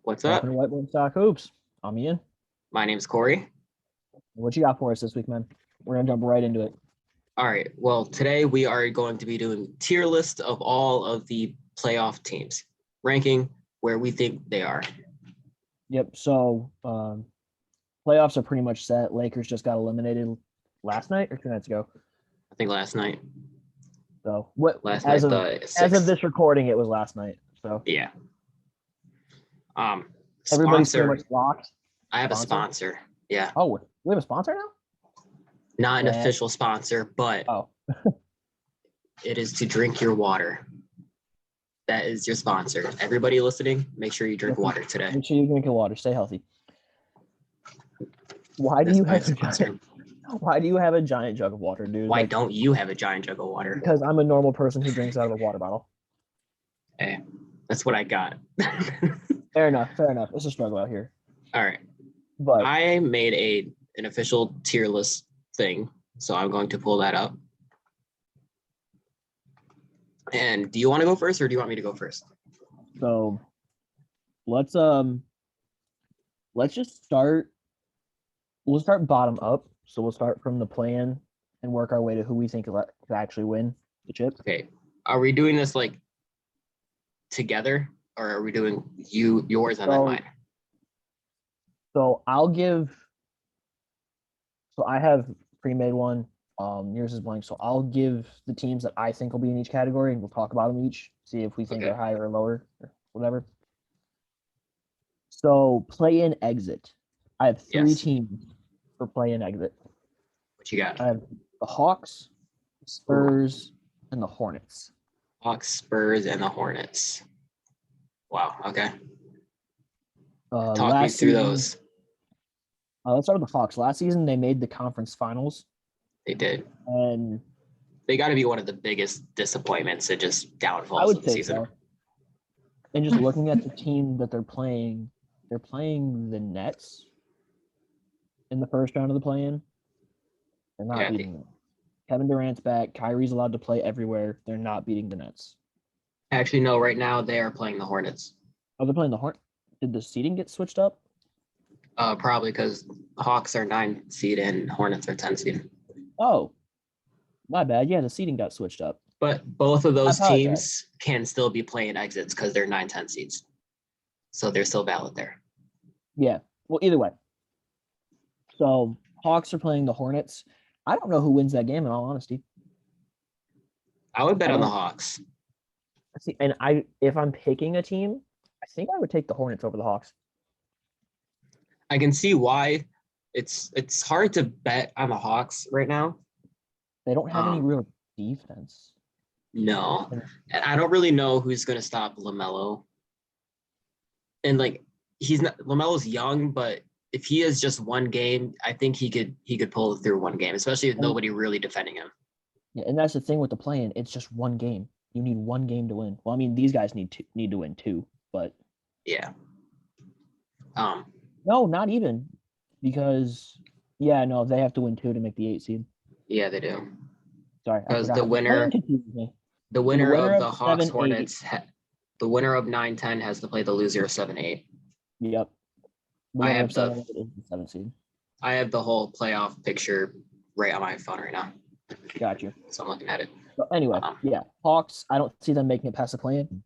What's Welcome up? to Whiteboard Stock Hoops. I'm Ian. My name's Kory. What you got for us this week, man? We're gonna jump right into it. All right. Well, today we are going to be doing tier list of all of the playoff teams, ranking where we think they are. Yep. So playoffs are pretty much set. Lakers just got eliminated last night or 2 nights ago. I think last night. So what? Last as night, of the as of 6th. this recording, it was last night. So Yeah. everybody's pretty Sponsor. much locked. I have a sponsor. Yeah. Oh, we have a sponsor now? Not an Yeah. official sponsor, but Oh, it is to drink your water. That is your sponsor. Everybody listening, make sure you drink water today. make sure you drink your water. Stay healthy. Why do That's you my have a sponsor. giant? Why do you have a giant jug of water, dude? Why don't you have a giant jug of water? Because I'm a normal person who drinks out of a water bottle. Hey, that's what I got. Fair enough. It's a struggle out here. All right. But I made an official tier list thing, so I'm going to pull that up. And do you want to go first, or do you want me to go first? so let's just start. We'll start bottom up. So we'll start from the plan and work our way to who we think could actually win the chip. Okay. Are we doing this like together, or are we doing yours and then mine? So I'll give. So I have pre-made one. Yours is blank. So I'll give the teams that I think will be in each category, and we'll talk about them each. See if we think they're higher or lower or whatever. So play in exit. I have three teams for play in exit. What you got? I have the Hawks, Spurs, and the Hornets. Hawks, Spurs, and the Hornets. Wow. Okay. Talk me through those. Let's start with the Hawks. Last season, they made the conference finals. They did. And they got to be one of the biggest disappointments and just downfalls I would of the say season. So. And just looking at the team that they're playing the Nets in the first round of the play-in. They're not beating them. Kevin Durant's back. Kyrie's allowed to play everywhere. They're not beating the Nets. Actually, no. Right now, they are playing the Hornets. Oh, they're playing the Hornets. Did the seeding get switched up? Probably because Hawks are 9 seed and Hornets are 10 seed. Oh, my bad. Yeah, the seeding got switched up. But both of those teams can still be playing exits because they're 9-10 seeds. So they're still valid there. Yeah. Well, either way. So Hawks are playing the Hornets. I don't know who wins that game, in all honesty. I would bet on the Hawks. See, and if I'm picking a team, I think I would take the Hornets over the Hawks. I can see why. It's hard to bet on the Hawks right now. They don't have any real defense. No. And I don't really know who's going to stop LaMelo. And LaMelo's young, but if he has just one game, I think he could pull through one game, especially with nobody really defending him. Yeah, and that's the thing with the play-in. It's just one game. You need one game to win. Well, I mean, these guys need to win two, but yeah. No, not even, because they have to win two to make the 8 seed. Yeah, they do. Sorry, because the winner of the Hawks Hornets, the winner of 9-10 has to play the loser of 7-8. Yep. I have the 7 seed. I have the whole playoff picture right on my phone right now. Gotcha. So I'm looking at it. So anyway, Hawks. I don't see them making it past the play-in.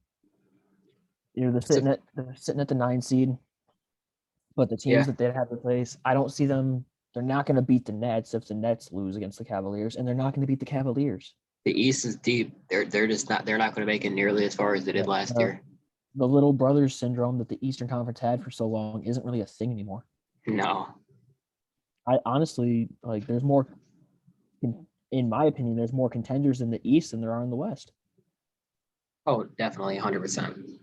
They're sitting at the 9 seed. But the teams that they have to face, I don't see them. They're not going to beat the Nets if the Nets lose against the Cavaliers, and they're not going to beat the Cavaliers. The East is deep. They're just not. They're not going to make it nearly as far as they did last year. The little brothers syndrome that the Eastern Conference had for so long isn't really a thing anymore. No. I honestly there's more. In my opinion, there's more contenders in the East than there are in the West. Oh, definitely, 100%.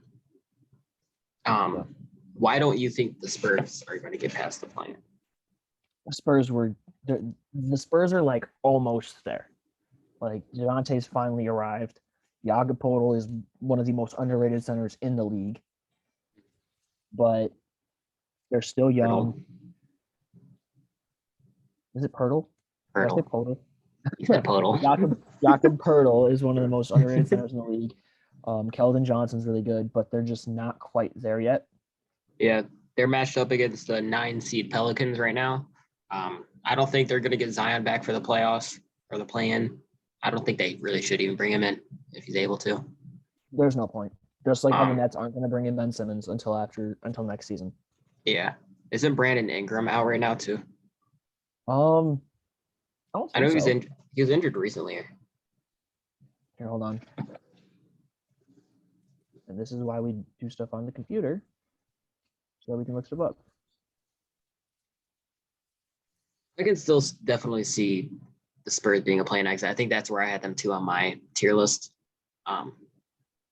Why don't you think the Spurs are going to get past the play-in? The Spurs are almost there. Dejounte's finally arrived. Jakob Poeltl is one of the most underrated centers in the league, but they're still young. Is it Poeltl? Poeltl. Did I say Poeltl? You said Poeltl. Jakob Poeltl is one of the most underrated centers in the league. Keldon Johnson's really good, but they're just not quite there yet. Yeah, they're matched up against the 9 seed Pelicans right now. I don't think they're going to get Zion back for the playoffs or the play-in. I don't think they really should even bring him in if he's able to. There's no point. Just like how the Um, Nets aren't going to bring in Ben Simmons until next season. Yeah, isn't Brandon Ingram out right now too? I don't I know think so. he was injured recently. Here, hold on. And this is why we do stuff on the computer, so we can look stuff up. I can still definitely see the Spurs being a play-in exit. I think that's where I had them too on my tier list.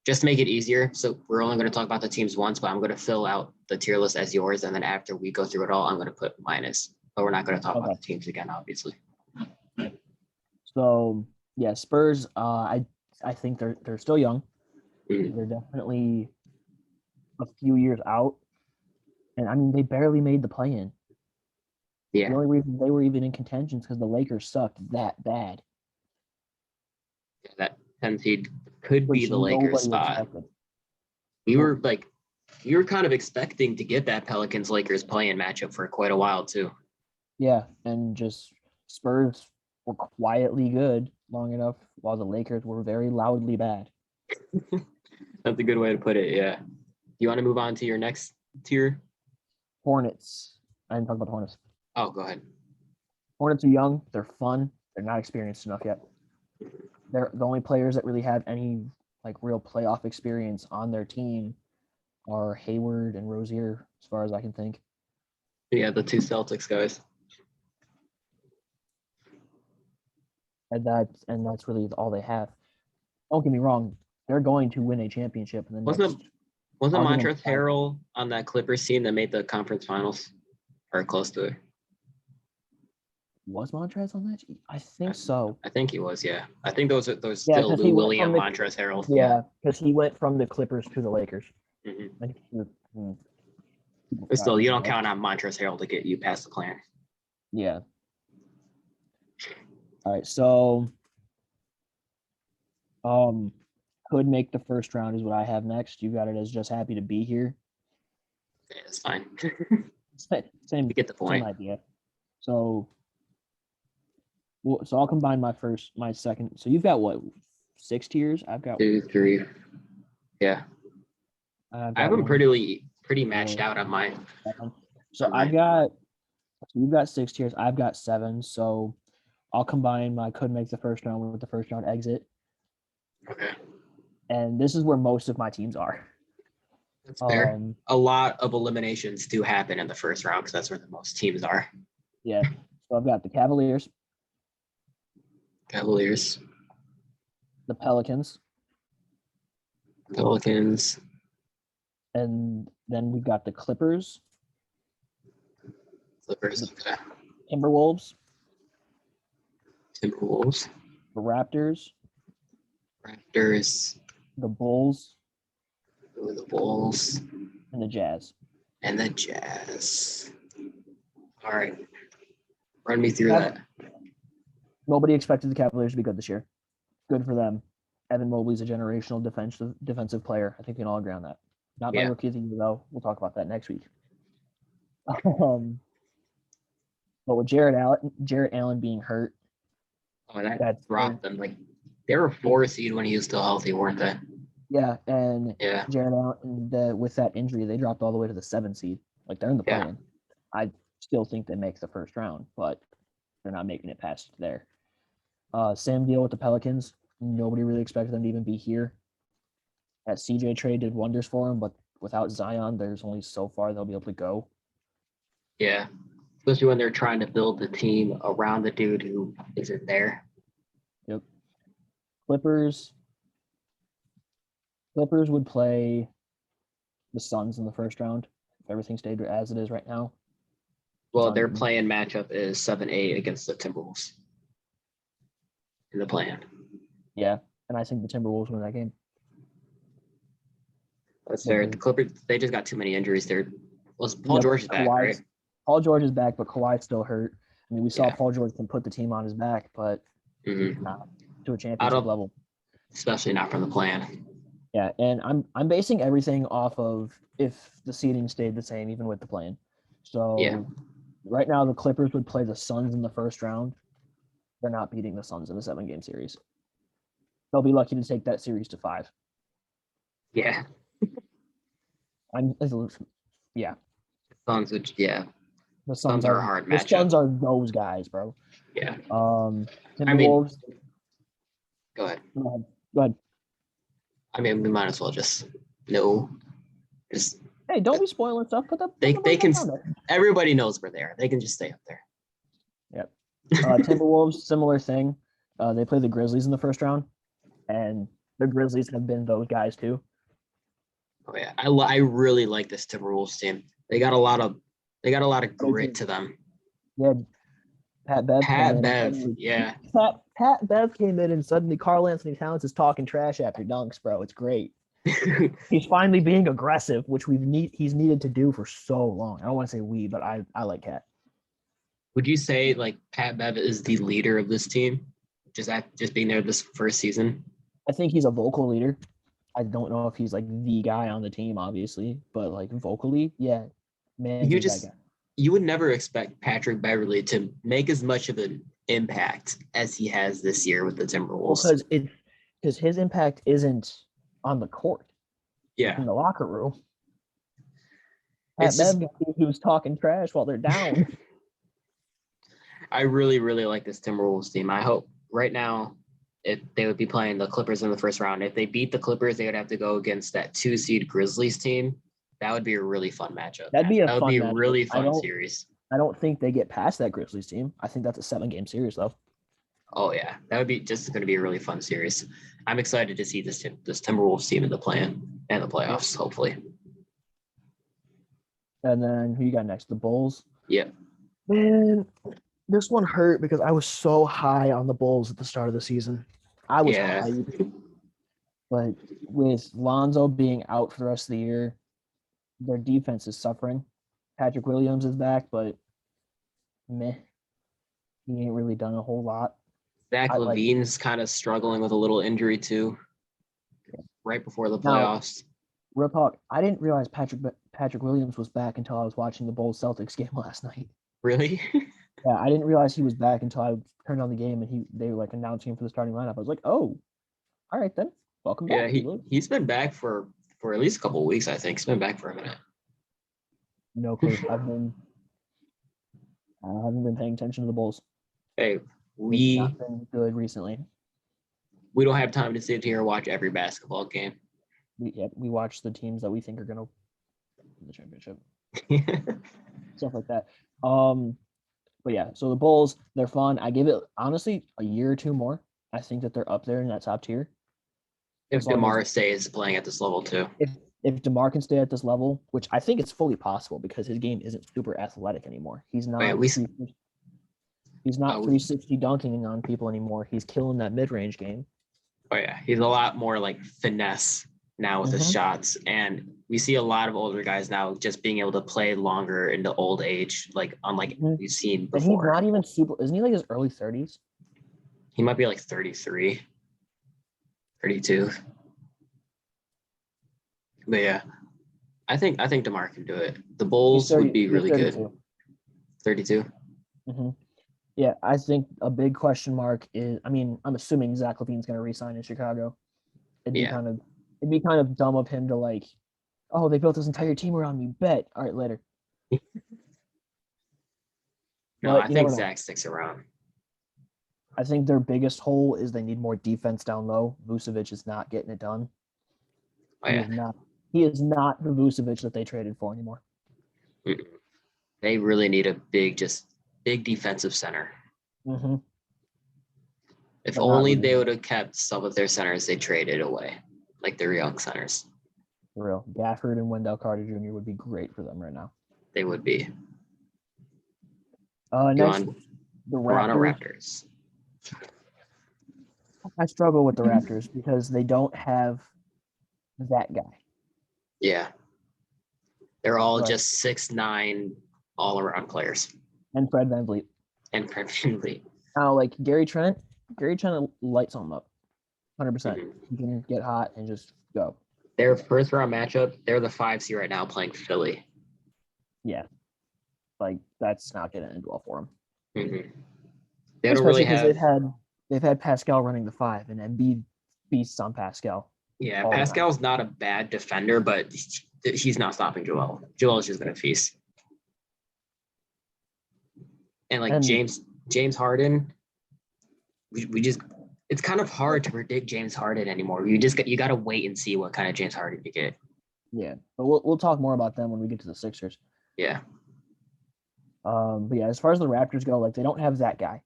Just to make it easier. So we're only going to talk about the teams once, but I'm going to fill out the tier list as yours. And then after we go through it all, I'm going to put minus, but we're not going to talk about the teams again, obviously. So yeah, Spurs, I think they're still young. Mhm. They're definitely a few years out. And I mean, they barely made the play-in. Yeah. The only reason they were even in contention is because the Lakers sucked that bad. That 10 seed could be Which the Lakers nobody spot. expected. We were kind of expecting to get that Pelicans Lakers play-in matchup for quite a while too. Yeah, and just Spurs were quietly good long enough while the Lakers were very loudly bad. That's a good way to put it. Yeah. You want to move on to your next tier? Hornets. I didn't talk about the Hornets. Oh, go ahead. Hornets are young. They're fun. They're not experienced enough yet. They're the only players that really have any like real playoff experience on their team are Hayward and Rozier, as far as I can think. Yeah, the 2 Celtics guys. And that's really all they have. Don't get me wrong, they're going to win a championship in the Wasn't next. Montrezl Harrell on that Clippers team that made the conference finals or close to it? Was Montrezl on that? I think so. I think he was. Yeah, I think those still Lou William, Montrezl Harrell. Yeah, because he went from the Clippers to the Lakers. Mm-hmm. But still, you don't count on Montrezl Harrell to get you past the plan. Yeah. All right, so could make the first round is what I have next. You got it as just happy to be here. Okay, that's fine. Same. You get the point. Same idea. So I'll combine my second. So you've got what, 6 tiers? I've got 2, 3. Yeah, I have them pretty matched out on mine. So you've got 6 tiers. I've got 7. So I'll combine my could make the first round with the first round exit. Okay. And this is where most of my teams are. That's fair. A lot of eliminations do happen in the first round because that's where the most teams are. Yeah. So I've got the Cavaliers. The Pelicans. And then we've got the Clippers. Okay. Timberwolves. The Raptors. The Bulls. And the Jazz. All right. Run me through that. Nobody expected the Cavaliers to be good this year. Good for them. Evan Mobley's a generational defensive player. I think we can all agree on that. Not my rookie of the year, though. We'll talk about that next week. But with Jarrett Allen being hurt, that dropped them. Like they were 4 seed when he was still healthy, weren't they? Yeah, and Jarrett Allen, with that injury, they dropped all the way to the 7 seed. Like they're in the play-in. I still think they make the first round, but they're not making it past there. Sam Deal with the Pelicans. Nobody really expected them to even be here. That CJ trade did wonders for them, but without Zion, there's only so far they'll be able to go. Yeah, especially when they're trying to build the team around the dude who isn't there. Yep. Clippers would play the Suns in the first round if everything stayed as it is right now. Well, their play-in matchup is 7-8 against the Timberwolves in the play-in. Yeah, and I think the Timberwolves win that game. That's fair. The Clippers, they just got too many injuries there. Paul George is back, right? Paul George is back, but Kawhi's still hurt. I mean, we saw Paul George can put the team on his back, but not to a championship level. Especially not from the plan. Yeah, and I'm basing everything off of if the seeding stayed the same, even with the play-in. Yeah. So right now, the Clippers would play the Suns in the first round. They're not beating the Suns in a 7-game series. They'll be lucky to take that series to 5. Yeah. I'm yeah. Suns, which yeah, The Suns are a hard matchup. Suns are those guys, bro. Yeah. I mean, Timberwolves. go ahead. Go ahead. Go ahead. I mean, we might as well just no. Just Hey, don't be spoiling stuff. Put they the boys can. down there. Everybody knows we're there. They can just stay up there. Yep. Timberwolves, similar thing. They play the Grizzlies in the first round, and the Grizzlies have been those guys too. Oh yeah, I really like this Timberwolves team. They got a lot of grit to them. Yeah, Pat Bev came Pat in. Bev, And suddenly, yeah. Pat Bev came in, and suddenly Karl Anthony Towns is talking trash after dunks, bro. It's great. He's finally being aggressive, which he's needed to do for so long. I don't want to say we, but I like Cat. Would you say like Pat Bev is the leader of this team? Just being there this first season? I think he's a vocal leader. I don't know if he's like the guy on the team, obviously, but like vocally, yeah, man, You he's that just guy. you would never expect Patrick Beverly to make as much of an impact as he has this year with the Timberwolves. Because his impact isn't on the court, Yeah, in the locker room. Pat it's just Bev, he was talking trash while they're down. I really, really like this Timberwolves team. I hope right now if they would be playing the Clippers in the first round. If they beat the Clippers, they would have to go against that 2-seed Grizzlies team. That would be a really fun matchup. That'd be a That would fun be a matchup. really fun series. I don't think they get past that Grizzlies team. I think that's a 7-game series though. Oh yeah, that would be just going to be a really fun series. I'm excited to see this Timberwolves team in the play-in and the playoffs, hopefully. And then who you got next? The Bulls. Yeah. Man, this one hurt because I was so high on the Bulls at the start of the season. I was hyped. But with Lonzo being out for the rest of the year, their defense is suffering. Patrick Williams is back, but meh. He ain't really done a whole lot. Zach LaVine's kind of struggling with a little injury too. Right before the playoffs. Now, real talk, I didn't realize Patrick Williams was back until I was watching the Bulls Celtics game last night. Really? Yeah, I didn't realize he was back until I turned on the game and they were like announcing him for the starting lineup. I was like, oh, all right then. Welcome back. Yeah, he's been back for at least a couple of weeks, I think. He's been back for a minute. No clue. I haven't been paying attention to the Bulls. Hey, It's not been good recently. We don't have time to sit here and watch every basketball game. We watch the teams that we think are gonna win the championship. Stuff like that. But yeah, so the Bulls, they're fun. I give it honestly a year or two more. I think that they're up there in that top tier. If DeMar stays playing at this level too. If DeMar can stay at this level, which I think it's fully possible because his game isn't super athletic anymore. He's not. He's not 360 dunking on people anymore. He's killing that mid-range game. Oh yeah, he's a lot more like finesse now with his shots, and we see a lot of older guys now just being able to play longer into old age, like unlike we've seen before. And he's not even super. Isn't he like his early 30s? He might be like 33, 32. But yeah, I think DeMar can do it. The Bulls would be really good. 32. Mm-hmm. Yeah, I think a big question mark is. I mean, I'm assuming Zach LaVine's going to re-sign in Chicago. It'd be kind of dumb of him to like, oh, they built this entire team around me. Bet. All right, later. No, I think Zach sticks around. I think their biggest hole is they need more defense down low. Vucevic is not getting it done. Oh, yeah. He is not the Vucevic that they traded for anymore. They really need a big defensive center. Mm-hmm. If only they would have kept some of their centers they traded away, like their young centers. For real. Gafford and Wendell Carter Jr. would be great for them right now. They would be. Next, the Raptors. I struggle with the Raptors because they don't have that guy. Yeah. They're all just 6'9", all-around players. And Fred VanVleet. Now, like Gary Trent lights them up. 100%. Mhm. He can get hot and just go. Their first round matchup, they're the 5 seed right now playing Philly. Yeah. Like, that's not going to end well for him. Mhm. They don't Especially really because have. they've had Pascal running the 5 and Embiid beats on Pascal. Yeah, all the time. Pascal's not a bad defender, but he's not stopping Joel. Joel's just going to feast. And like And James Harden, we just it's kind of hard to predict James Harden anymore. You got to wait and see what kind of James Harden you get. yeah, but we'll talk more about them when we get to the Sixers. Yeah. But yeah, as far as the Raptors go, like they don't have that guy.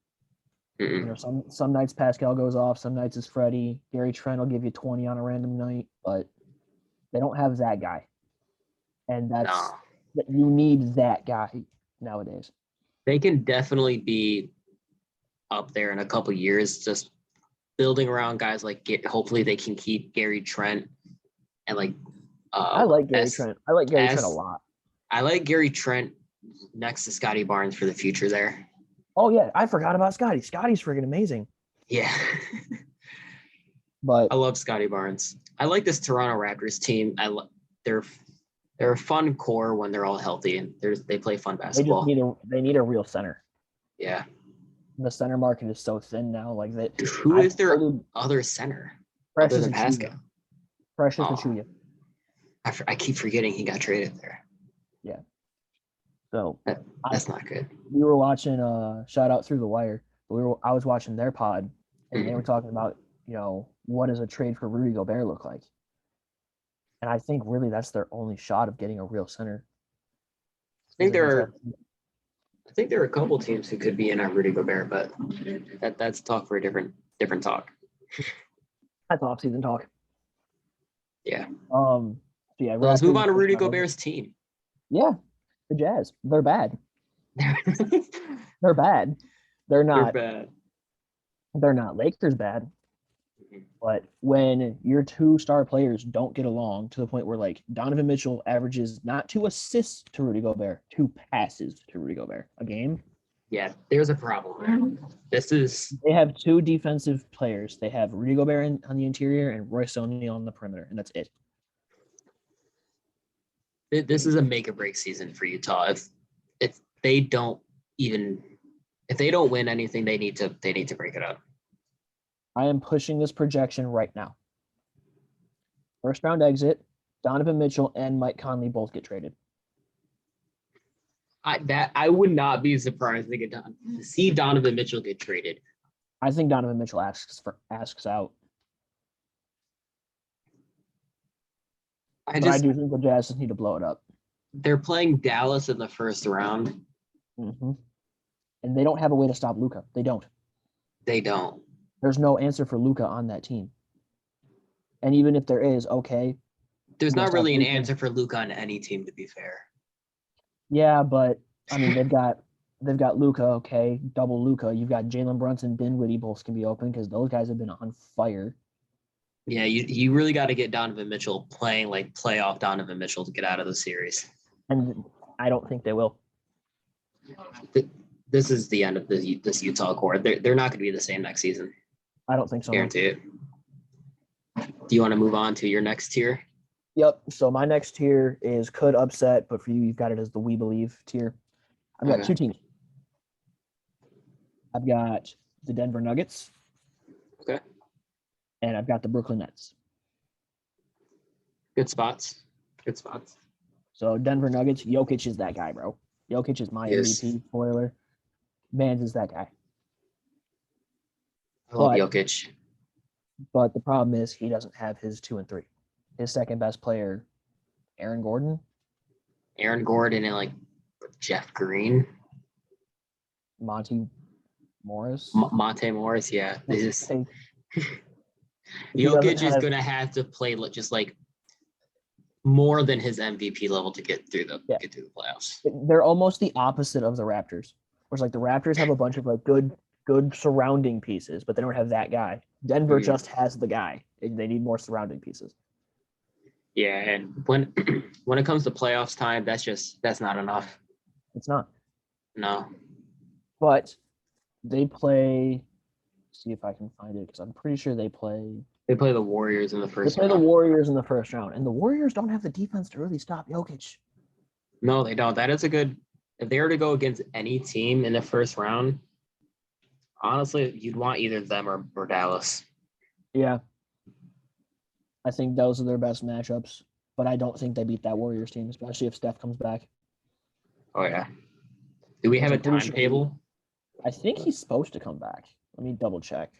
Mm-mm. You know, some nights Pascal goes off, some nights it's Freddie. Gary Trent will give you 20 on a random night, but they don't have that guy. And No. you need that guy nowadays. They can definitely be up there in a couple years, just building around guys like hopefully they can keep Gary Trent and like I like Gary Trent. I like Gary Trent a lot. I like Gary Trent next to Scotty Barnes for the future there. Oh yeah, I forgot about Scotty. Scotty's freaking amazing. Yeah. But I love Scotty Barnes. I like this Toronto Raptors team. They're a fun core when they're all healthy and they play fun basketball. They need a real center. Yeah. The center market is so thin now. Like that. Who is their other center other than Pascal? Precious Achiuwa. I keep forgetting he got traded there. Yeah. So that's not good. We were watching shout out Through the Wire. I was watching their pod and they were talking about, you know, what does a trade for Rudy Gobert look like? And I think really that's their only shot of getting a real center. I think there are a couple teams who could be in on Rudy Gobert, but that's talk for a different talk. That's off-season talk. Yeah. So yeah. Let's move on to Rudy Gobert's team. Yeah, the Jazz. They're bad. They're bad. They're not. They're bad. They're not Lakers bad. But when your 2 star players don't get along to the point where like Donovan Mitchell averages not 2 assists to Rudy Gobert, 2 passes to Rudy Gobert a game. Yeah, there's a problem. They have 2 defensive players. They have Rudy Gobert on the interior and Royce O'Neal on the perimeter, and that's it. This is a make or break season for Utah. If they don't win anything, they need to break it up. I am pushing this projection right now. First round exit, Donovan Mitchell and Mike Conley both get traded. I would not be surprised to see Donovan Mitchell get traded. I think Donovan Mitchell asks out. I do think the Jazz need to blow it up. They're playing Dallas in the first round. Mm-hmm. And they don't have a way to stop Luka. They don't. There's no answer for Luka on that team. And even if there is, okay. There's not really an answer for Luka on any team, to be fair. Yeah, but I mean they've got Luka, okay, double Luka. You've got Jalen Brunson, Dinwiddie, both can be open because those guys have been on fire. Yeah, you really got to get Donovan Mitchell playing like playoff Donovan Mitchell to get out of the series. And I don't think they will. This is the end of this Utah core. They're not going to be the same next season. I don't think so. Guarantee it. Do you want to move on to your next tier? Yep. So my next tier is could upset, but for you've got it as the We Believe tier. I've got 2 teams. I've got the Denver Nuggets. Okay. And I've got the Brooklyn Nets. Good spots. So Denver Nuggets, Jokic is that guy, bro. Jokic is my MVP. Spoiler. Mans is that guy. I love Jokic. But the problem is he doesn't have his 2 and 3. His second best player, Aaron Gordon and like Jeff Green. Monte Morris, yeah. Jokic is going to have to play just like more than his MVP level to get through the playoffs. They're almost the opposite of the Raptors. Whereas like the Raptors have a bunch of like good surrounding pieces, but they don't have that guy. Denver just has the guy. They need more surrounding pieces. Yeah, and when it comes to playoffs time, that's not enough. It's not. No. But they play. See if I can find it because I'm pretty sure they play They play the Warriors in the They first play the round. Warriors in the first round, and the Warriors don't have the defense to really stop Jokic. No, they don't. That is a good. If they were to go against any team in the first round, honestly, you'd want either them or Dallas. Yeah, I think those are their best matchups, but I don't think they beat that Warriors team, especially if Steph comes back. Oh yeah. Do we Which have a I'm pretty sure timetable? I think he's supposed to come back. Let me double check.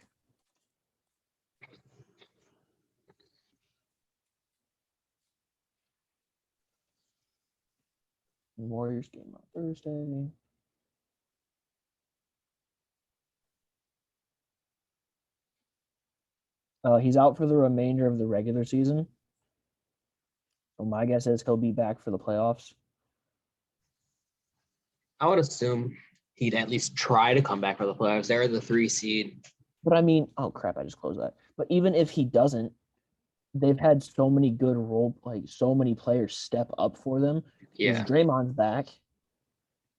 Warriors game on Thursday. He's out for the remainder of the regular season. So my guess is he'll be back for the playoffs. I would assume he'd at least try to come back for the playoffs. They're the 3 seed. But I mean, oh crap, I just closed that. But even if he doesn't, they've had so many good so many players step up for them. Because Yeah. Draymond's back.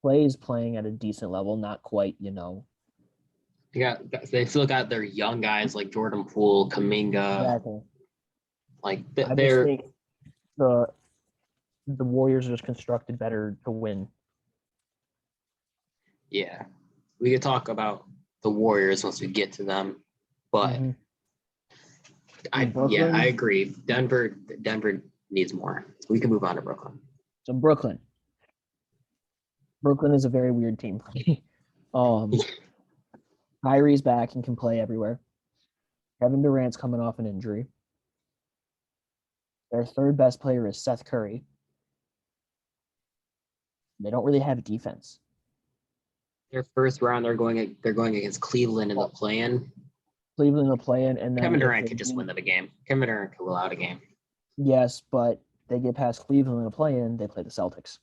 Clay's playing at a decent level, not quite, They still got their young guys like Jordan Poole, Kaminga. Exactly. Like I just they're think the Warriors are just constructed better to win. yeah. We could talk about the Warriors once we get to them. But I agree. Denver needs more. We can move on to Brooklyn. So Brooklyn is a very weird team. Kyrie's back and can play everywhere. Kevin Durant's coming off an injury. Their third best player is Seth Curry. They don't really have defense. Their first round, they're going against Cleveland in the play-in. Cleveland will play in, and then Kevin Durant could just win them a game. Kevin Durant could will out a game. Yes, but they get past Cleveland in the play-in, they play the Celtics.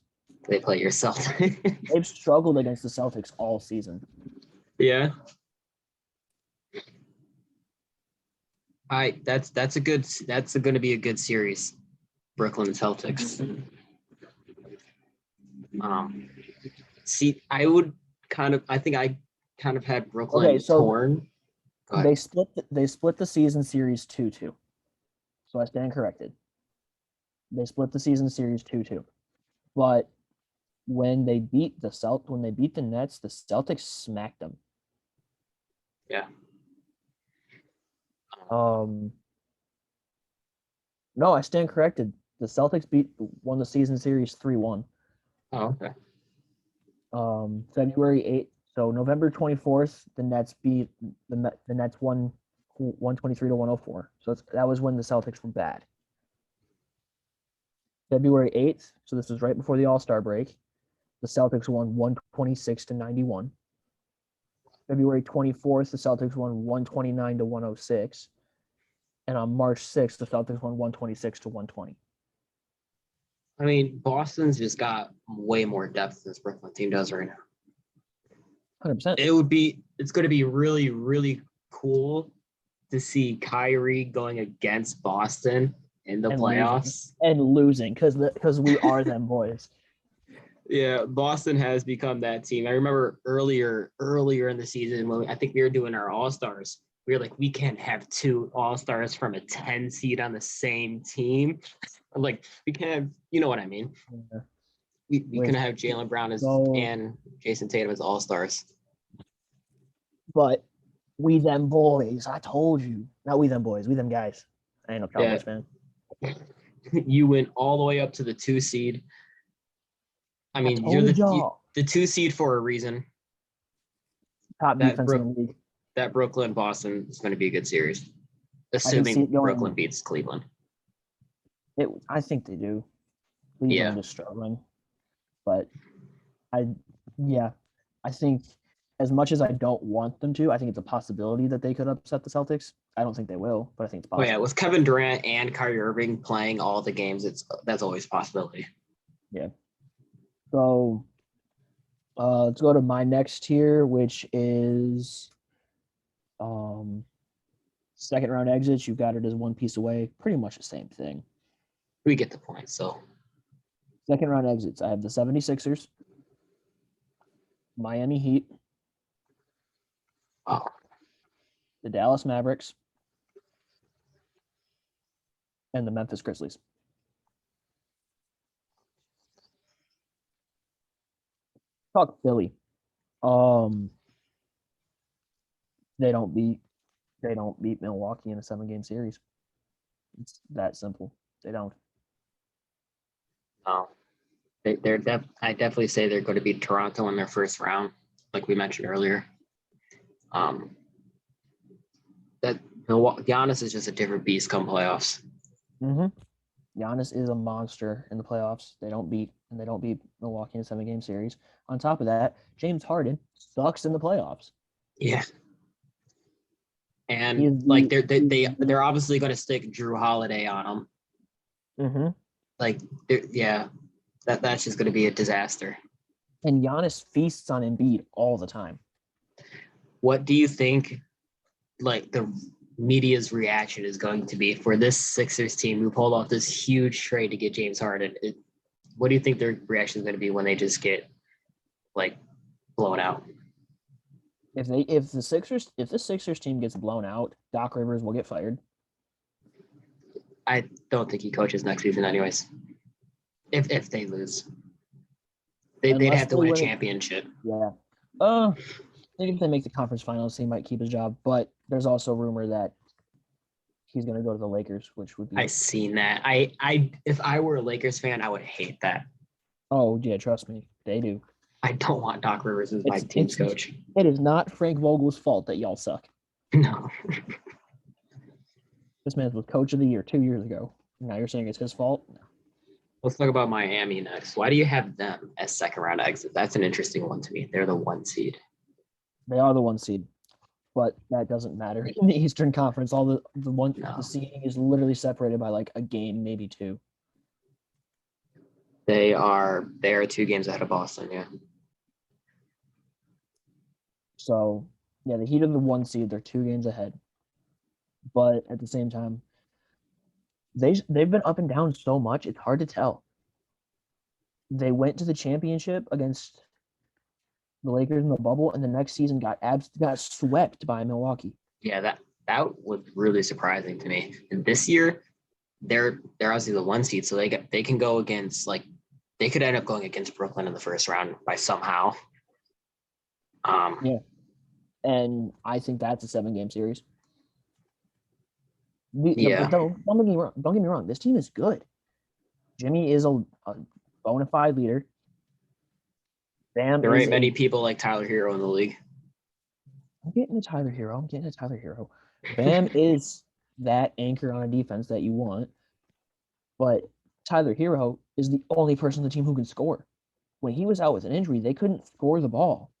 They play your Celtics. They've struggled against the Celtics all season. Yeah. That's going to be a good series. Brooklyn and Celtics. I think I kind of had Brooklyn torn. They split the season series 2-2. So I stand corrected. They split the season series 2-2. But when they beat the Nets, the Celtics smacked them. Yeah. No, I stand corrected. The Celtics won the season series 3-1. Oh, okay. February 8th. So November 24th, the Nets beat the Nets won 123-104. So that was when the Celtics were bad. February 8th, so this was right before the All-Star break, the Celtics won 126-91. February 24th, the Celtics won 129-106. And on March 6th, the Celtics won 126-120. I mean, Boston's just got way more depth than this Brooklyn team does right now. 100%. It's going to be really, really cool to see Kyrie going against Boston in the playoffs. Losing because we are them boys. Yeah, Boston has become that team. I remember earlier in the season when I think we were doing our All-Stars, we were like, we can't have 2 All-Stars from a 10 seed on the same team. Like, we can't have, you know what I mean? Yeah. We can have Jaylen Brown and Jason Tatum as All-Stars. But we them boys, I told you. Not we them boys, we them guys. I ain't no Cowboys fan. You went all the way up to the 2 seed. I mean, you're the 2 seed for a reason. Top defense in the league. That Brooklyn-Boston is going to be a good series, assuming Brooklyn beats Cleveland. I think they do. Cleveland is struggling. But I think as much as I don't want them to, I think it's a possibility that they could upset the Celtics. I don't think they will, but I think it's possible. Oh yeah, with Kevin Durant and Kyrie Irving playing all the games, that's always a possibility. Yeah. So let's go to my next tier, which is second round exits. You've got it as one piece away. Pretty much the same thing. We get the point. So second round exits. I have the 76ers, Miami Heat, the Dallas Mavericks, and the Memphis Grizzlies. Talk Philly. They don't beat Milwaukee in a 7-game series. It's that simple. They don't. Oh, I definitely say they're going to beat Toronto in their first round, like we mentioned earlier. That Giannis is just a different beast come playoffs. Mm-hmm. Giannis is a monster in the playoffs. They don't beat Milwaukee in a 7-game series. On top of that, James Harden sucks in the playoffs. Yeah. And like they're obviously going to stick Drew Holiday on him. Mm-hmm. Like that's just going to be a disaster. And Giannis feasts on Embiid all the time. What do you think? Like the media's reaction is going to be for this Sixers team who pulled off this huge trade to get James Harden? What do you think their reaction is going to be when they just get like blown out? If the Sixers team gets blown out, Doc Rivers will get fired. I don't think he coaches next season, anyways. If they lose, they'd have to win a championship. Yeah. I think if they make the conference finals, he might keep his job. But there's also rumor that he's going to go to the Lakers, which would be. I seen that. I if I were a Lakers fan, I would hate that. Oh yeah, trust me, they do. I don't want Doc Rivers as my team's coach. It is not Frank Vogel's fault that y'all suck. No. This man was coach of the year 2 years ago. Now you're saying it's his fault? No. Let's talk about Miami next. Why do you have them as second round exit? That's an interesting one to me. They're the 1 seed. They are the 1 seed, but that doesn't matter in the Eastern Conference. All the seeding is literally separated by like a game, maybe 2. They are 2 games ahead of Boston. Yeah. So yeah, the Heat are the 1 seed. They're 2 games ahead, but at the same time, they've been up and down so much. It's hard to tell. They went to the championship against the Lakers in the bubble, and the next season got swept by Milwaukee. Yeah, that was really surprising to me. And this year, they're obviously the 1 seed, so they can go against they could end up going against Brooklyn in the first round by somehow. Yeah, and I think that's a 7-game series. Yeah. Don't get me wrong. This team is good. Jimmy is a bona fide leader. Bam. There ain't many people like Tyler Hero in the league. I'm getting a Tyler Hero. Bam is that anchor on a defense that you want, but Tyler Hero is the only person on the team who can score. When he was out with an injury, they couldn't score the ball.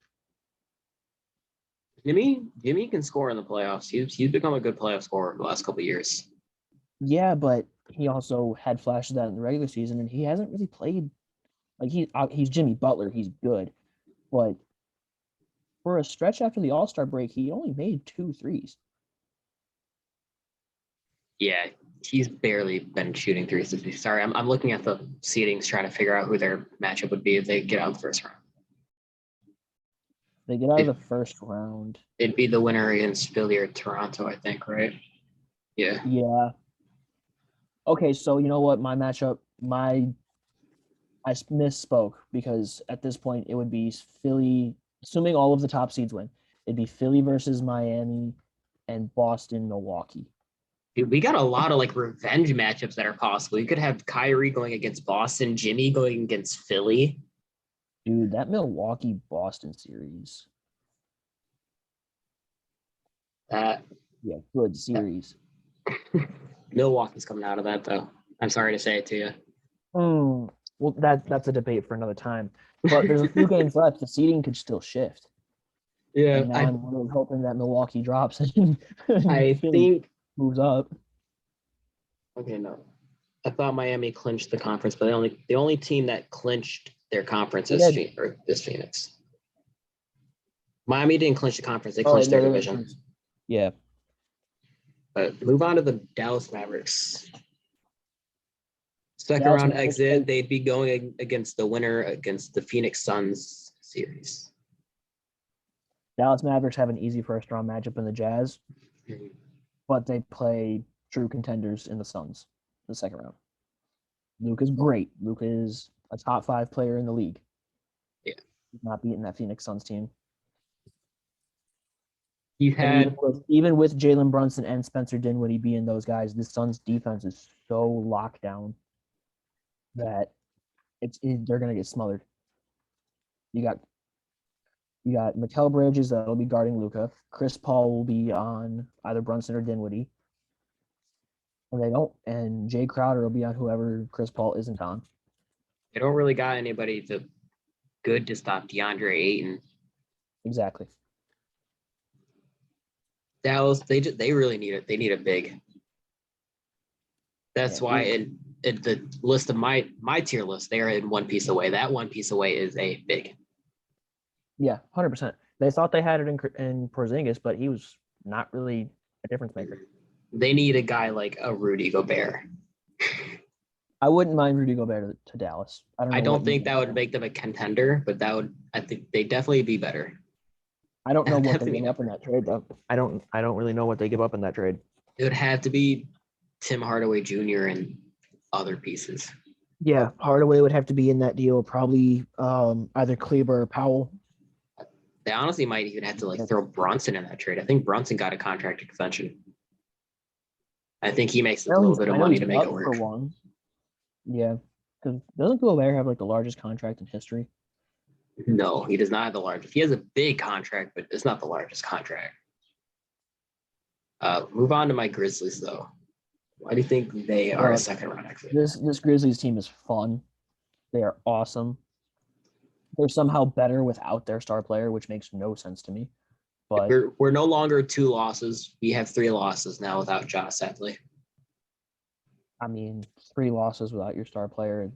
Jimmy can score in the playoffs. He's become a good playoff scorer the last couple of years. Yeah, but he also had flashes of that in the regular season, and he hasn't really played. Like he's Jimmy Butler. He's good, but for a stretch after the All-Star break, he only made 2 threes. Yeah, he's barely been shooting threes. Sorry, I'm looking at the seedings trying to figure out who their matchup would be if they get out of the first round. They get out of the first round. It'd be the winner against Philly or Toronto, I think, right? Yeah. Yeah. Okay, so you know what? My matchup, I misspoke because at this point it would be Philly, assuming all of the top seeds win, it'd be Philly versus Miami and Boston, Milwaukee. Dude, we got a lot of revenge matchups that are possible. You could have Kyrie going against Boston, Jimmy going against Philly. Dude, that Milwaukee-Boston series. Yeah, good series. Milwaukee's coming out of that, though. I'm sorry to say it to you. Well, that's a debate for another time. But there's a few games left. The seeding could still shift. Yeah, and now I'm really hoping that Milwaukee drops and I think moves up. Okay, no. I thought Miami clinched the conference, but the only team that clinched their conference is Phoenix. Miami didn't clinch the conference; they clinched their division. Yeah. But move on to the Dallas Mavericks. Second round exit, they'd be going against the winner against the Phoenix Suns series. Dallas Mavericks have an easy first round matchup in the Jazz, but they play true contenders in the Suns. the second round. Luka's great. Luka is a top 5 player in the league. Yeah. He's not beating that Phoenix Suns team. You had even with Jalen Brunson and Spencer Dinwiddie being those guys, the Suns defense is so locked down that they're gonna get smothered. You got Mikal Bridges that'll be guarding Luka. Chris Paul will be on either Brunson or Dinwiddie. And Jay Crowder will be on whoever Chris Paul isn't on. they don't really got anybody good to stop DeAndre Ayton. Exactly. Dallas, they really need it. They need a big. That's why in the list of my tier list, they are in one piece away. That one piece away is a big. Yeah, 100%. They thought they had it in Porzingis, but he was not really a difference maker. They need a guy like a Rudy Gobert. I wouldn't mind Rudy Gobert to Dallas. I don't think that would make them a contender, but I think they'd definitely be better. I don't know what they give up in that trade, though. I don't really know what they give up in that trade. It would have to be Tim Hardaway Jr. and other pieces. Yeah, Hardaway would have to be in that deal. Probably either Kleber or Powell. They honestly might even have to throw Brunson in that trade. I think Brunson got a contract extension. I think he makes a little bit of money to make it work. For one. Yeah, because doesn't Gobert have the largest contract in history? No, he does not have the largest. He has a big contract, but it's not the largest contract. Move on to my Grizzlies, though. Why do you think they are a second round exit? This Grizzlies team is fun. They are awesome. They're somehow better without their star player, which makes no sense to me. But we're no longer 2 losses. We have 3 losses now without Ja, sadly. I mean, 3 losses without your star player.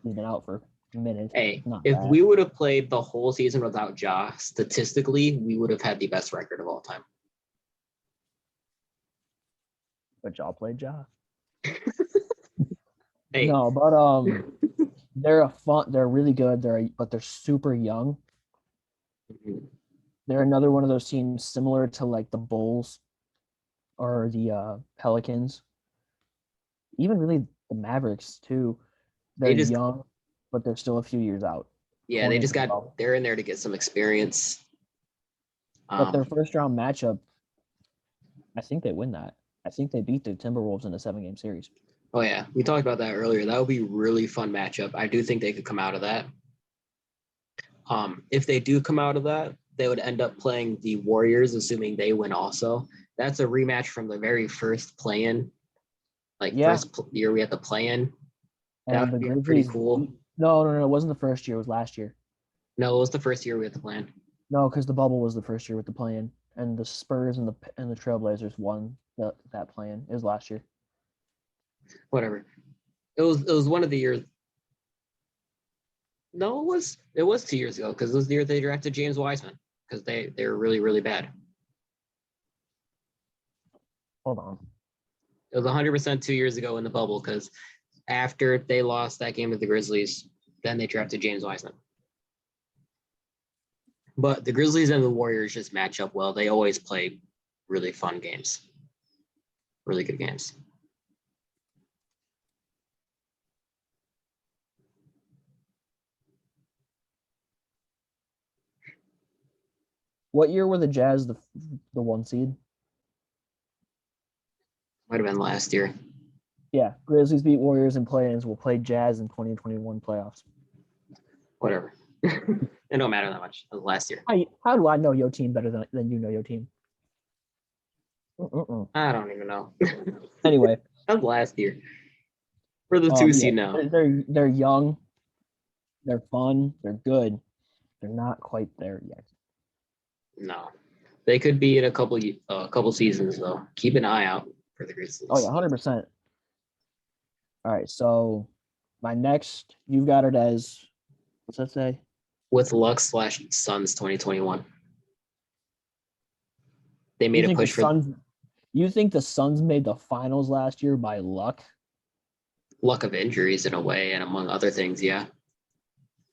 He's been out for minutes. Hey, if we would have played the whole season without Ja, statistically, we would have had the best record of all time. But Ja played Ja. Hey. No, but they're really good. But they're super young. Mm-hmm. They're another one of those teams similar to the Bulls or the Pelicans. Even really the Mavericks too. They're young, but they're still a few years out. Yeah, they're in there to get some experience. But their first round matchup, I think they win that. I think they beat the Timberwolves in a 7-game series. Oh yeah, we talked about that earlier. That would be a really fun matchup. I do think they could come out of that. If they do come out of that, they would end up playing the Warriors, assuming they win also. That's a rematch from the very first play-in. First year we had the play-in. That would be pretty cool. No, it wasn't the first year. It was last year. No, it was the first year we had the play-in. No, because the bubble was the first year with the play-in, and the Spurs and the Trailblazers won that play-in. It was last year. Whatever. It was one of the years. No, it was 2 years ago because it was the year they drafted James Wiseman because they were really, really bad. Hold on. It was 100% 2 years ago in the bubble because after they lost that game with the Grizzlies, then they drafted James Wiseman. But the Grizzlies and the Warriors just match up well. They always play really fun games, really good games. What year were the Jazz the 1 seed? Might have been last year. Yeah, Grizzlies beat Warriors in play-ins. We'll play Jazz in 2021 playoffs. Whatever. It don't matter that much. It was last year. How do I know your team better than you know your team? I don't even know. Anyway. That was last year. We're the 2 seed now. They're young. They're fun. They're good. They're not quite there yet. No. They could be in a couple seasons, though. Keep an eye out for the Grizzlies. Oh, yeah, 100%. All right, so my next, you've got it as, what's that say? With luck / Suns 2021. They made a push for Suns. You think the Suns made the finals last year by luck? Luck of injuries in a way, and among other things, yeah.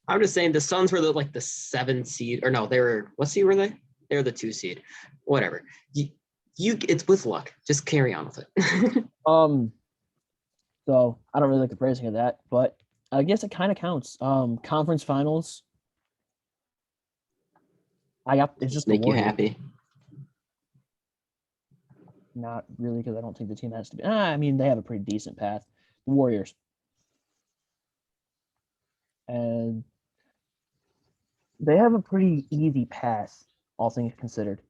I'm just saying the Suns were the 7 seed, or no, they were, what seed were they? They were the 2 seed. Whatever. You it's with luck. Just carry on with it. So I don't really like the phrasing of that, but I guess it kind of counts. Conference finals. It's just the Make you Warriors. happy. Not really, because I don't think the team has to be. I mean, they have a pretty decent path. The Warriors. And they have a pretty easy path, all things considered.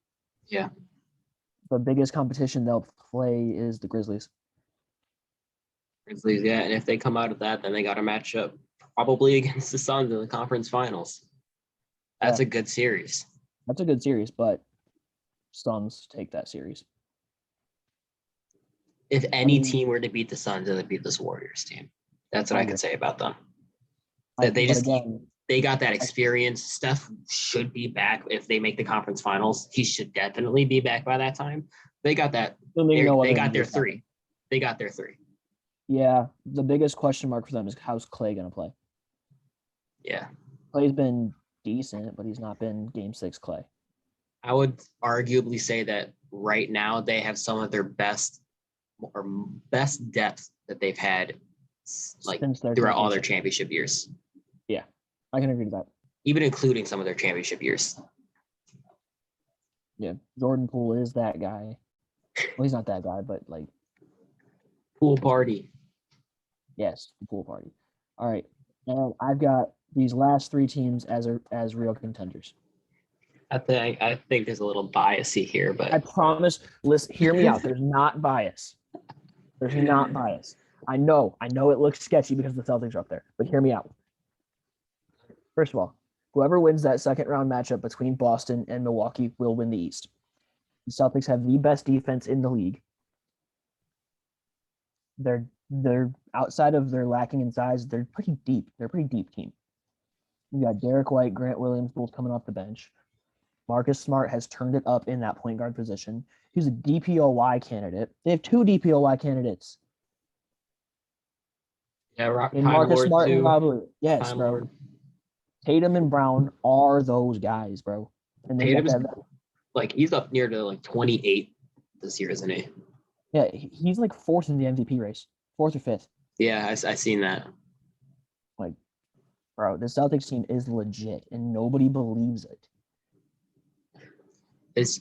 Yeah. The biggest competition they'll play is the Grizzlies. Grizzlies, yeah. And if they come out of that, then they got to match up probably against the Suns in the conference finals. That's a good series. That's a good series, but Suns take that series. If any team were to beat the Suns, it would beat this Warriors team. That's what I can say about them. They got that experience. Steph should be back if they make the conference finals. He should definitely be back by that time. They got that. They got their three. They got their three. Yeah, the biggest question mark for them is how's Clay going to play? Yeah. Clay's been decent, but he's not been Game 6 Clay. I would arguably say that right now they have some of their best depth that they've had throughout all their championship years. Yeah, I can agree to that. Even including some of their championship years. Yeah, Jordan Poole is that guy. Well, he's not that guy, but like pool party. Yes, the pool party. All right, and I've got these last three teams as real contenders. I think there's a little biasy here, but I promise. Listen, hear me out. There's not bias. There's not bias. I know it looks sketchy because the Celtics are up there, but hear me out. First of all, whoever wins that second round matchup between Boston and Milwaukee will win the East. The Celtics have the best defense in the league. They're outside of their lacking in size, they're pretty deep. They're a pretty deep team. You got Derek White, Grant Williams both coming off the bench. Marcus Smart has turned it up in that point guard position. He's a DPOY candidate. They have two DPOY candidates. Yeah, in Marcus Smart and Rob Williams. Yes, Time bro. Lord. Tatum and Brown are those guys, bro. And Tatum's he's up near to 28 this year, isn't he? Yeah, he's like fourth in the MVP race, fourth or fifth. Yeah, I seen that. Like, bro, the Celtics team is legit, and nobody believes it.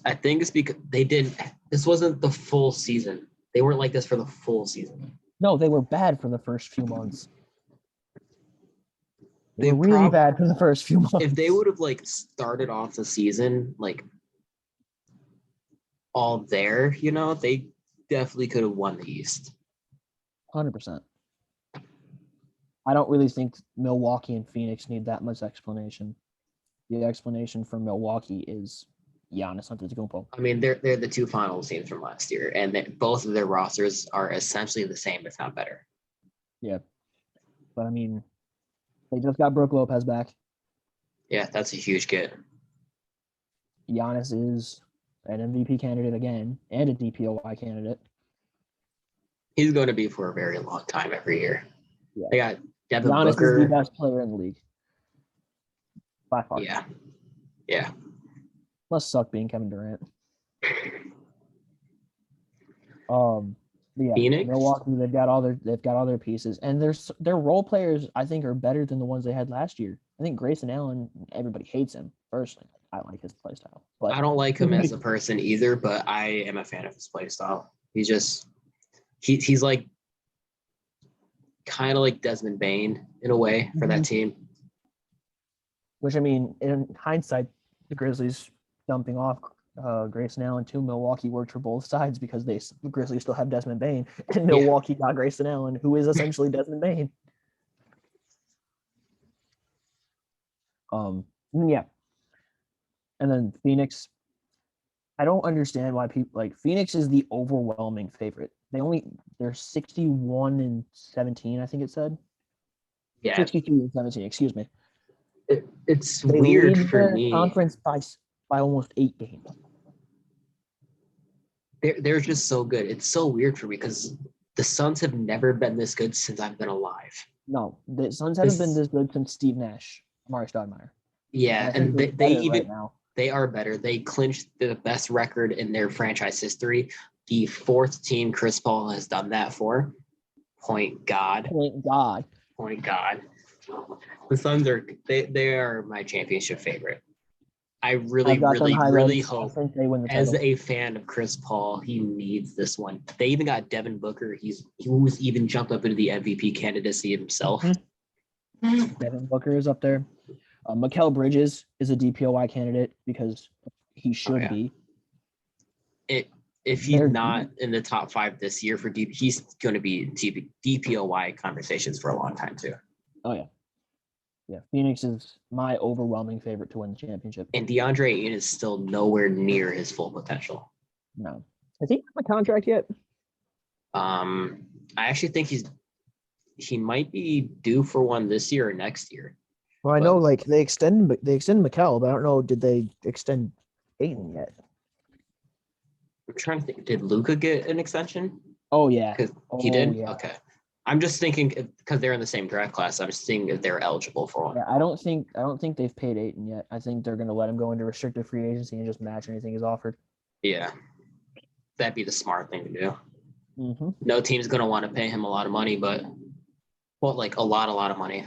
I think it's because this wasn't the full season. They weren't like this for the full season. No, they were bad for the first few months. They were really bad for the first few months. If they would have started off the season all there, they definitely could have won the East. 100%. I don't really think Milwaukee and Phoenix need that much explanation. The explanation for Milwaukee is Giannis Antetokounmpo. I mean, they're the two finals teams from last year, and both of their rosters are essentially the same, if not better. Yeah, but I mean, they just got Brook Lopez back. Yeah, that's a huge get. Giannis is an MVP candidate again, and a DPOY candidate. He's going to be for a very long time every year. Yeah. They got Devin Giannis Booker. is the best player in the league. By far. Yeah. Yeah. Must suck being Kevin Durant. Yeah, Phoenix? Milwaukee, they've got all their pieces, and their role players I think are better than the ones they had last year. I think Grayson Allen, everybody hates him personally. I like his play style. But I don't like him as a person either, but I am a fan of his play style. He's like kind of like Desmond Bane in a way for that team. Which, I mean, in hindsight, the Grizzlies dumping off Grayson Allen to Milwaukee worked for both sides because the Grizzlies still have Desmond Bane, and Milwaukee got Grayson Allen, who is essentially Desmond Bane. Yeah. And then Phoenix, I don't understand why people Phoenix is the overwhelming favorite. They're 61-17, I think it said. Yeah. 62-17, excuse me. It's weird for me. Conference by almost 8 games. They're just so good. It's so weird for me because the Suns have never been this good since I've been alive. No, the Suns haven't been this good since Steve Nash, Amari Stoudemire. Yeah, and they are better. They clinched the best record in their franchise history. The fourth team Chris Paul has done that for Point God. Thank God. Point God. The Suns they are my championship favorite. I really, I've got them really, really highlights. I hope think they win the as title. a fan of Chris Paul, he needs this one. They even got Devin Booker. He was even jumped up into the MVP candidacy himself. Devin Booker is up there. Mikal Bridges is a DPOY candidate because he should be. If he's not in the top 5 this year for deep, he's going to be in DPOY conversations for a long time too. Oh yeah. Yeah, Phoenix is my overwhelming favorite to win the championship. And DeAndre Ayton is still nowhere near his full potential. No. Has he got a contract yet? I actually think he might be due for one this year or next year. Well, I know like they extend Mikal, but I don't know, did they extend Ayton yet? I'm trying to think. Did Luka get an extension? Oh yeah. He did? Yeah. Okay. I'm just thinking because they're in the same draft class. I'm just thinking if they're eligible for one. Yeah, I don't think they've paid Ayton yet. I think they're gonna let him go into restricted free agency and just match anything he's offered. Yeah. That'd be the smart thing to do. Mm-hmm. No team's gonna want to pay him a lot of money, but like a lot of money.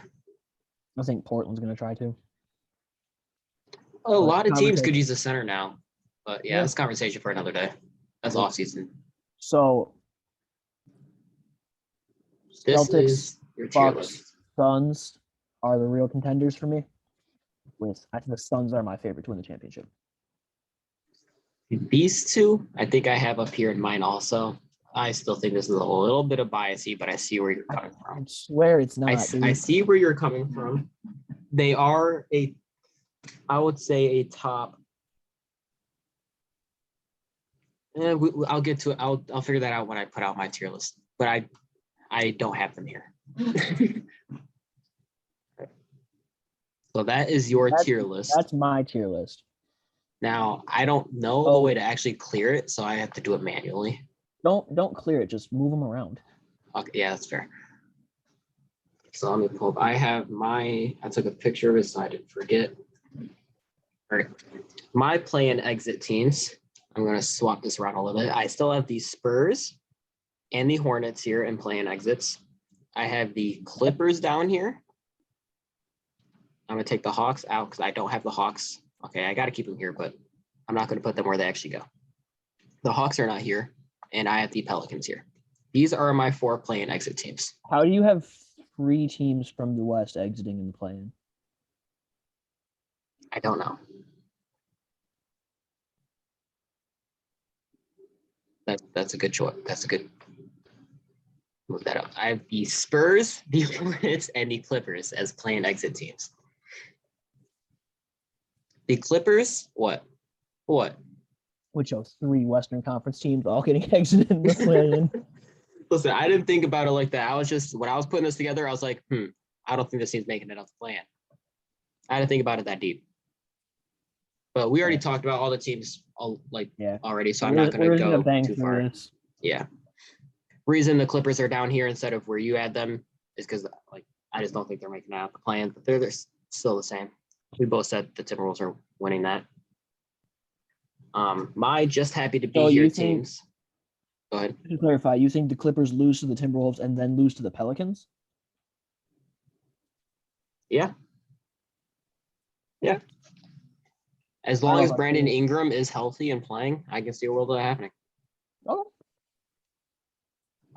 I think Portland's gonna try to. A lot of teams could use a center now. But yeah, that's conversation for another day. That's off season. So This Celtics, is your tier Bucks, list. Suns are the real contenders for me. I think the Suns are my favorite to win the championship. These two, I think I have up here in mine also. I still think this is a little bit of biasy, but I see where you're coming from. I swear it's not. I see where you're coming from. They are I would say a top. I'll get to it. I'll figure that out when I put out my tier list. But I don't have them here. So that is your tier list. That's my tier list. Now I don't know the way to actually clear it, so I have to do it manually. Don't clear it. Just move them around. Okay, yeah, that's fair. So let me pull up. I took a picture of it so I didn't forget. All right. My play and exit teams. I'm going to swap this around a little bit. I still have the Spurs and the Hornets here in play and exits. I have the Clippers down here. I'm going to take the Hawks out because I don't have the Hawks. Okay, I got to keep them here, but I'm not going to put them where they actually go. The Hawks are not here, and I have the Pelicans here. These are my 4 play and exit teams. How do you have 3 teams from the West exiting in the play-in? I don't know. That's a good choice. That's a good move that up. I have the Spurs, the Hornets, and the Clippers as play and exit teams. The Clippers, what? Which are 3 Western Conference teams all getting exited in the play-in. Listen, I didn't think about it like that. I was just, when I was putting this together, I was like, I don't think this team's making it out the plan. I didn't think about it that deep. But we already talked about all the teams already, so I'm not going to go too far. Yeah. Reason the Clippers are down here instead of where you had them is because I just don't think they're making it out the plan, but they're still the same. We both said the Timberwolves are winning that. My just happy to be here teams. Go ahead. To clarify, you think the Clippers lose to the Timberwolves and then lose to the Pelicans? Yeah. Yeah. As long as Brandon Ingram is healthy and playing, I can see a world of that happening. Oh.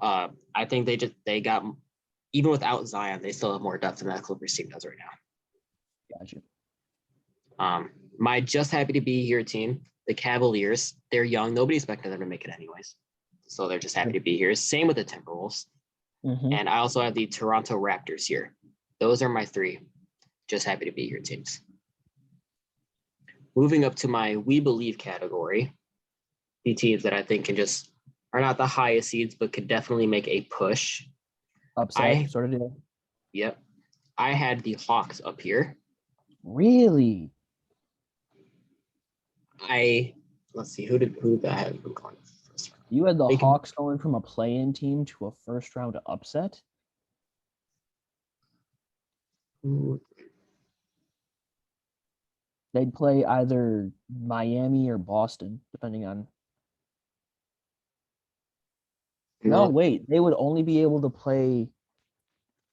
I think they got, even without Zion, they still have more depth than that Clippers team does right now. Gotcha. My just happy to be here team, the Cavaliers. They're young. Nobody expected them to make it anyways. So they're just happy to be here. Same with the Timberwolves. Mm-hmm. And I also have the Toronto Raptors here. Those are my 3 just happy to be here teams. Moving up to my We Believe category, the teams that I think are not the highest seeds, but could definitely make a push. Upset, sort of deal. Yep. I had the Hawks up here. Really? Let's see, who did I have going first round? You had the Hawks going from a play-in team to a first round upset? They'd play either Miami or Boston, depending on. No, No, wait. They would only be able to play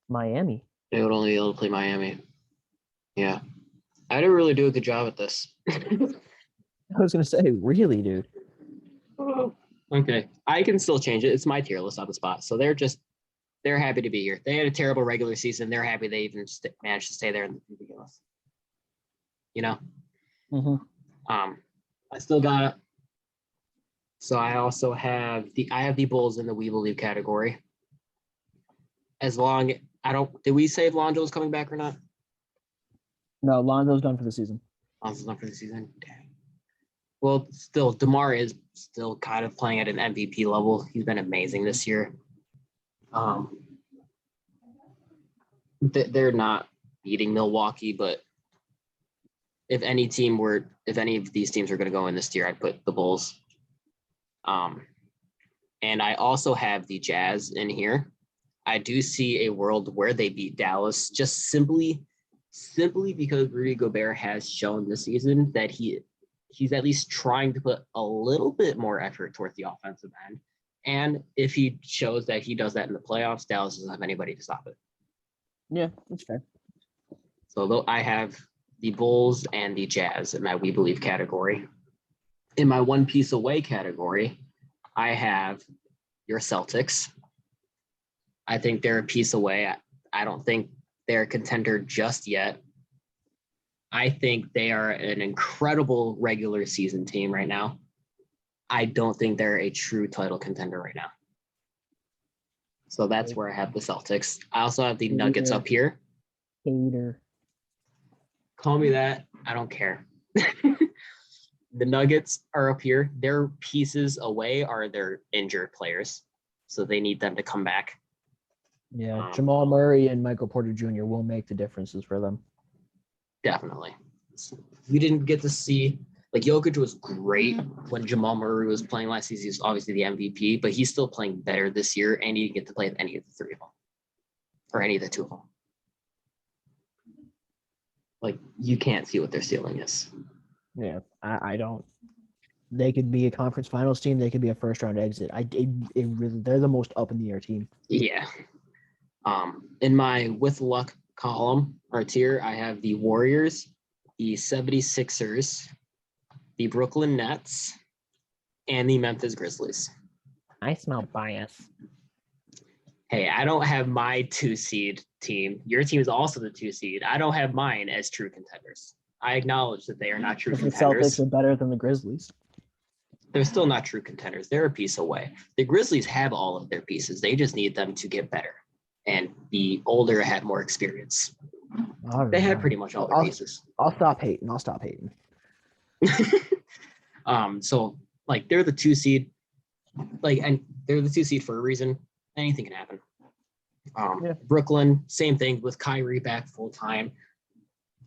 Miami. they would only be able to play Miami. Yeah. I didn't really do a good job at this. I was gonna say, really, dude. Okay. I can still change it. It's my tier list on the spot. So they're happy to be here. They had a terrible regular season. They're happy they even managed to stay there in the beginning. You know? Mm-hmm. I still got it. So I also have the Bulls in the We Believe category. As long did we say if Lonzo's coming back or not? No, Lonzo's done for the season. Lonzo's not for the season. Dang. Well, still, DeMar is still kind of playing at an MVP level. He's been amazing this year. They're not beating Milwaukee, but if any of these teams are going to go in this tier, I'd put the Bulls. And I also have the Jazz in here. I do see a world where they beat Dallas just simply because Rudy Gobert has shown this season that he's at least trying to put a little bit more effort towards the offensive end. And if he shows that he does that in the playoffs, Dallas doesn't have anybody to stop it. Yeah, that's fair. So though I have the Bulls and the Jazz in my We Believe category. In my one piece away category, I have your Celtics. I think they're a piece away. I don't think they're a contender just yet. I think they are an incredible regular season team right now. I don't think they're a true title contender right now. So that's where I have the Celtics. I also have the Nuggets up here. Hater. Call me that. I don't care. The Nuggets are up here. Their pieces away are their injured players. So they need them to come back. Yeah, Jamal Murray and Michael Porter Jr. will make the differences for them. Definitely. We didn't get to see, like, Jokic was great when Jamal Murray was playing last season. He's obviously the MVP, but he's still playing better this year, and he didn't get to play with any of the three of them or any of the two of them. Like, you can't see what their ceiling is. Yeah, I don't. They could be a conference finals team. They could be a first round exit. They're the most up in the air team. Yeah. In my with luck column or tier, I have the Warriors, the 76ers, the Brooklyn Nets, and the Memphis Grizzlies. I smell bias. Hey, I don't have my 2-seed team. Your team is also the 2-seed. I don't have mine as true contenders. I acknowledge that they are not true contenders. The Celtics are better than the Grizzlies. They're still not true contenders. They're a piece away. The Grizzlies have all of their pieces. They just need them to get better and be older, have more experience. They have pretty much all their pieces. I'll stop hating. So like they're the 2-seed, and they're the 2-seed for a reason. Anything can happen. Brooklyn, same thing with Kyrie back full time.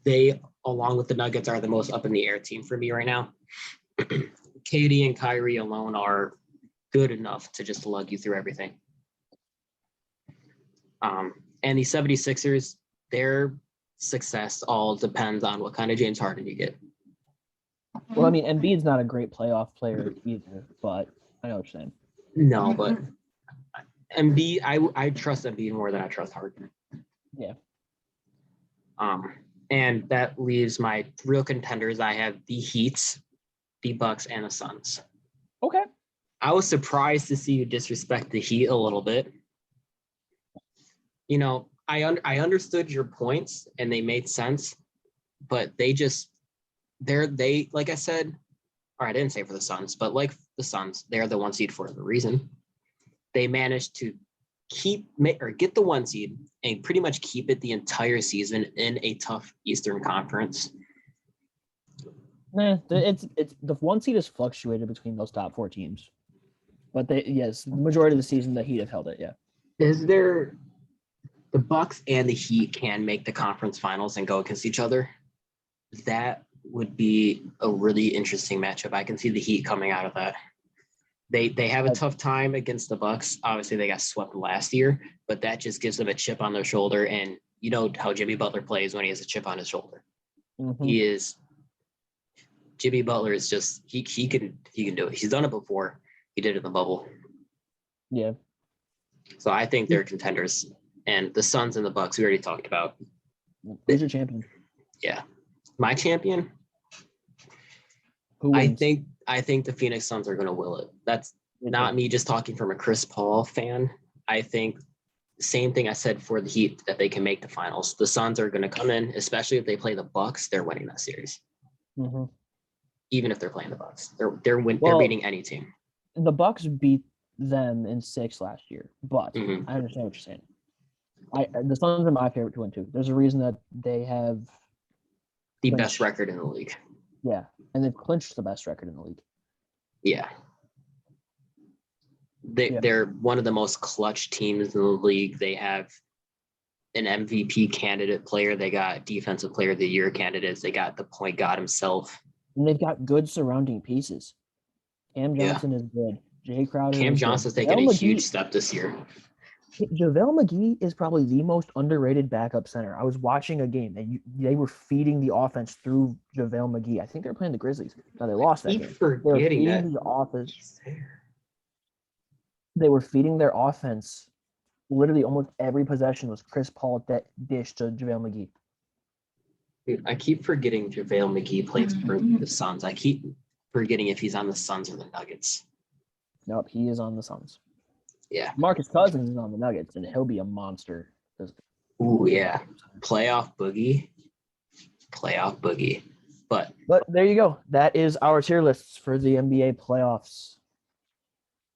They, along with the Nuggets, are the most up in the air team for me right now. KD and Kyrie alone are good enough to just lug you through everything. And the 76ers, their success all depends on what kind of James Harden you get. Well, I mean, Embiid's not a great playoff player either, but I know what you're saying. No, but Embiid, I trust Embiid more than I trust Harden. Yeah. And that leaves my real contenders. I have the Heat, the Bucks, and the Suns. Okay. I was surprised to see you disrespect the Heat a little bit. You know, I understood your points and they made sense, but they like I said, or I didn't say for the Suns, but like the Suns, they're the 1-seed for a reason. They managed to get the 1-seed and pretty much keep it the entire season in a tough Eastern Conference. It's the 1-seed has fluctuated between those top 4 teams, but the majority of the season the Heat have held it. Yeah. Is there the Bucks and the Heat can make the conference finals and go against each other? That would be a really interesting matchup. I can see the Heat coming out of that. They have a tough time against the Bucks. Obviously, they got swept last year, but that just gives them a chip on their shoulder. And you know how Jimmy Butler plays when he has a chip on his shoulder. Mm-hmm. Jimmy Butler is just he can do it. He's done it before. He did it in the bubble. Yeah, So I think they're contenders. And the Suns and the Bucks, we already talked about. Who's your champion? Yeah. My champion? Who wins? I think the Phoenix Suns are going to will it. That's not me just talking from a Chris Paul fan. I think same thing I said for the Heat, that they can make the finals. The Suns are going to come in, especially if they play the Bucks. They're winning that series. Mm-hmm. Even if they're playing the Bucks, they're beating any team. The Bucks beat them in 6 last year, but Mhm. I understand what you're saying. The Suns are my favorite to win too. There's a reason that they have The best record in the league. Yeah, and they've clinched the best record in the league. Yeah. They're one of the most clutch teams in the league. They have an MVP candidate player. They got defensive player of the year candidates. They got the point guard himself. And they've got good surrounding pieces. Cam Johnson is good. Jay Crowder Cam is Johnson's good. taking a huge step this year. JaVale McGee is probably the most underrated backup center. I was watching a game and they were feeding the offense through JaVale McGee. I think they were playing the Grizzlies. Now they lost that game. They were feeding the offense. They were feeding their offense. Literally almost every possession was Chris Paul dish to JaVale McGee. Dude, I keep forgetting JaVale McGee plays for the Suns. I keep forgetting if he's on the Suns or the Nuggets. Nope, he is on the Suns. Yeah. Marcus Cousins is on the Nuggets, and he'll be a monster. Ooh, yeah. Playoff boogie. But there you go. That is our tier lists for the NBA playoffs.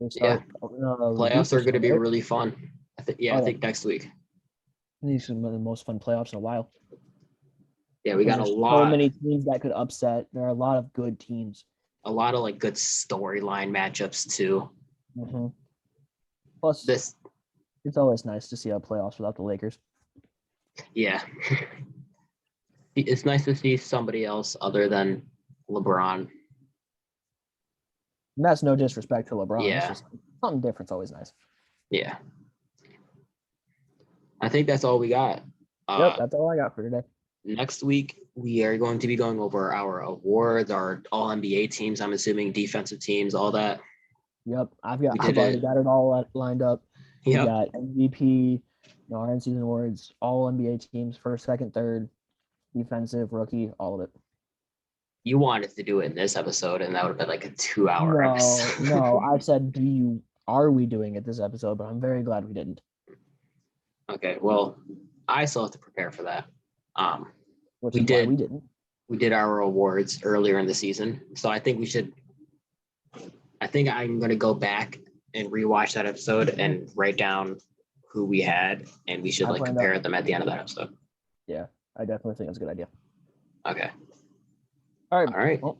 Playoffs are going to be really fun. I think next week. These are the most fun playoffs in a while. Yeah, we got a lot. So many teams that could upset. There are a lot of good teams. A lot of good storyline matchups too. Mm-hmm. Plus, it's always nice to see our playoffs without the Lakers. Yeah. It's nice to see somebody else other than LeBron. And that's no disrespect to LeBron. Yeah. It's just something different's always nice. Yeah. I think that's all we got. Yep, that's all I got for today. Next week, we are going to be going over our awards, our all-NBA teams, I'm assuming, defensive teams, all that. Yep, I've already got it all lined up. Yep. We got MVP, our in-season awards, all NBA teams, first, second, third, defensive, rookie, all of it. You wanted to do it in this episode, and that would have been a 2-hour episode. No, I said, are we doing it this episode? But I'm very glad we didn't. Okay, well, I still have to prepare for that. Which is why we didn't. We did our awards earlier in the season, so I think I'm going to go back and rewatch that episode and write down who we had, and we should compare them at the end of that episode. Yeah, I definitely think that's a good idea. Okay. All right. Well,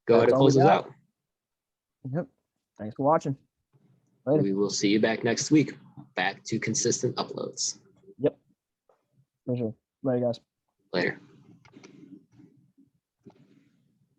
go ahead and close this out. Yep. Thanks for watching. Later. We will see you back next week. Back to consistent uploads. Yep. For sure. Later, guys. Later.